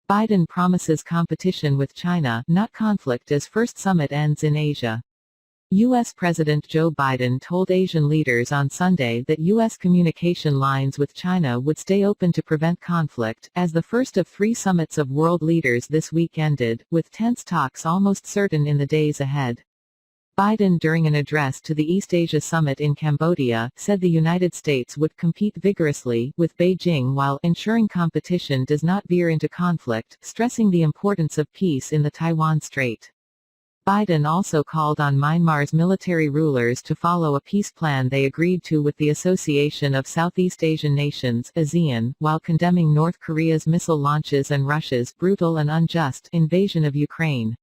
Biden promises competition with China, not conflict, as first summit ends in Asia. U.S. President Joe Biden told Asian leaders on Sunday that U.S. communication lines with China would stay open to prevent conflict, as the first of 3 summits of world leaders this week ended, with tense talks almost certain in the days ahead. Biden, during an address to the East Asia Summit in Cambodia, said the United States would compete vigorously with Beijing while ensuring competition does not veer into conflict, stressing the importance of peace in the Taiwan Strait. Biden also called on Myanmar's military rulers to follow a peace plan they agreed to with the Association of Southeast Asian Nations (ASEAN), while condemning North Korea's missile launches and Russia's brutal and unjust invasion of Ukraine.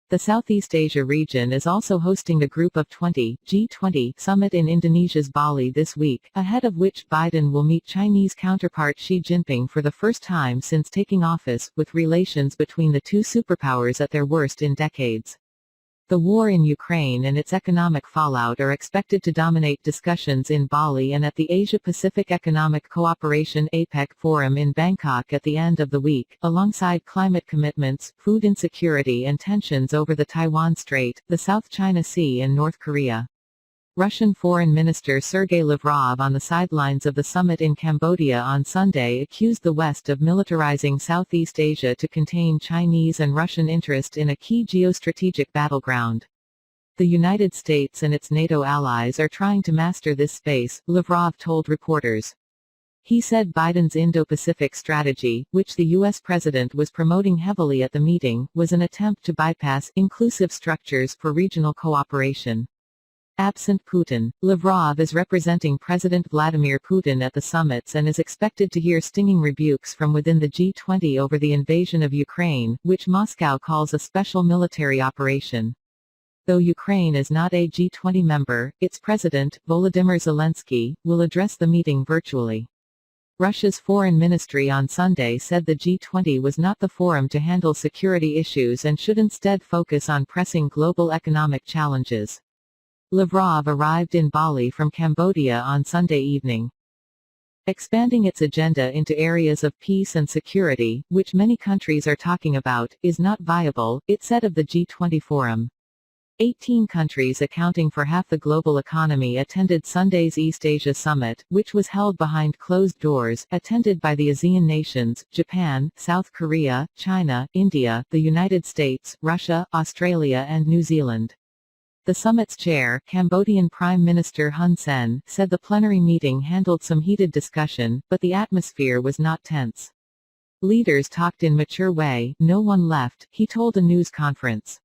The Southeast Asia region is also hosting the Group of 20 (G20) summit in Indonesia's Bali this week, ahead of which Biden will meet Chinese counterpart Xi Jinping for the first time since taking office, with relations between the two superpowers at their worst in decades. The war in Ukraine and its economic fallout are expected to dominate discussions in Bali and at the Asia-Pacific Economic Cooperation (APEC) Forum in Bangkok at the end of the week, alongside climate commitments, food insecurity and tensions over the Taiwan Strait, the South China Sea and North Korea. Russian Foreign Minister Sergei Lavrov, on the sidelines of the summit in Cambodia on Sunday, accused the West of militarizing Southeast Asia to contain Chinese and Russian interest in a key geostrategic battleground. The United States and its NATO allies are trying to master this space, Lavrov told reporters. He said Biden's Indo-Pacific strategy, which the U.S. president was promoting heavily at the meeting, was an attempt to bypass inclusive structures for regional cooperation. Absent Putin, Lavrov is representing President Vladimir Putin at the summits and is expected to hear stinging rebukes from within the G20 over the invasion of Ukraine, which Moscow calls a special military operation. Though Ukraine is not a G20 member, its president, Volodymyr Zelensky, will address the meeting virtually. Russia's foreign ministry on Sunday said the G20 was not the forum to handle security issues and should instead focus on pressing global economic challenges. Lavrov arrived in Bali from Cambodia on Sunday evening. Expanding its agenda into areas of peace and security, which many countries are talking about, is not viable, it said of the G20 forum. 18 countries accounting for half the global economy attended Sunday's East Asia Summit, which was held behind closed doors, attended by the ASEAN nations, Japan, South Korea, China, India, the United States, Russia, Australia and New Zealand. The summit's chair, Cambodian Prime Minister Hun Sen, said the plenary meeting handled some heated discussion, but the atmosphere was not tense. Leaders talked in mature way, no one left, he told a news conference.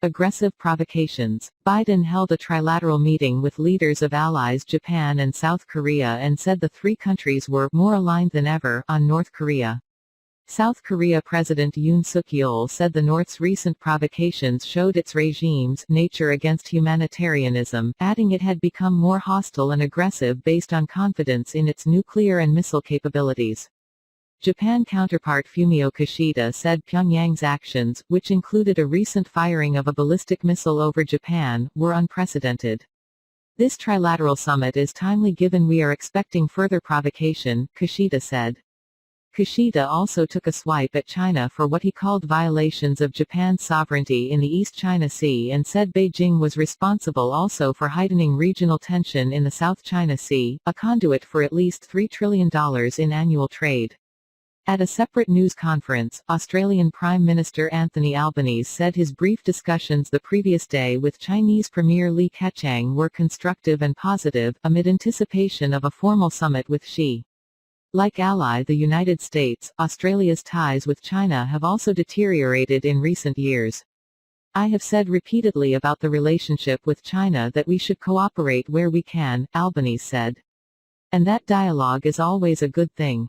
Aggressive provocations. Biden held a trilateral meeting with leaders of allies Japan and South Korea and said the 3 countries were more aligned than ever on North Korea. South Korea President Yoon Suk-yeol said the North's recent provocations showed its regime's nature against humanitarianism, adding it had become more hostile and aggressive based on confidence in its nuclear and missile capabilities. Japan counterpart Fumio Kishida said Pyongyang's actions, which included a recent firing of a ballistic missile over Japan, were unprecedented. This trilateral summit is timely given we are expecting further provocation, Kishida said. Kishida also took a swipe at China for what he called violations of Japan's sovereignty in the East China Sea and said Beijing was responsible also for heightening regional tension in the South China Sea, a conduit for at least $3 trillion in annual trade. At a separate news conference, Australian Prime Minister Anthony Albanese said his brief discussions the previous day with Chinese Premier Li Keqiang were constructive and positive, amid anticipation of a formal summit with Xi. Like ally the United States, Australia's ties with China have also deteriorated in recent years. I have said repeatedly about the relationship with China that we should cooperate where we can, Albanese said. And that dialogue is always a good thing.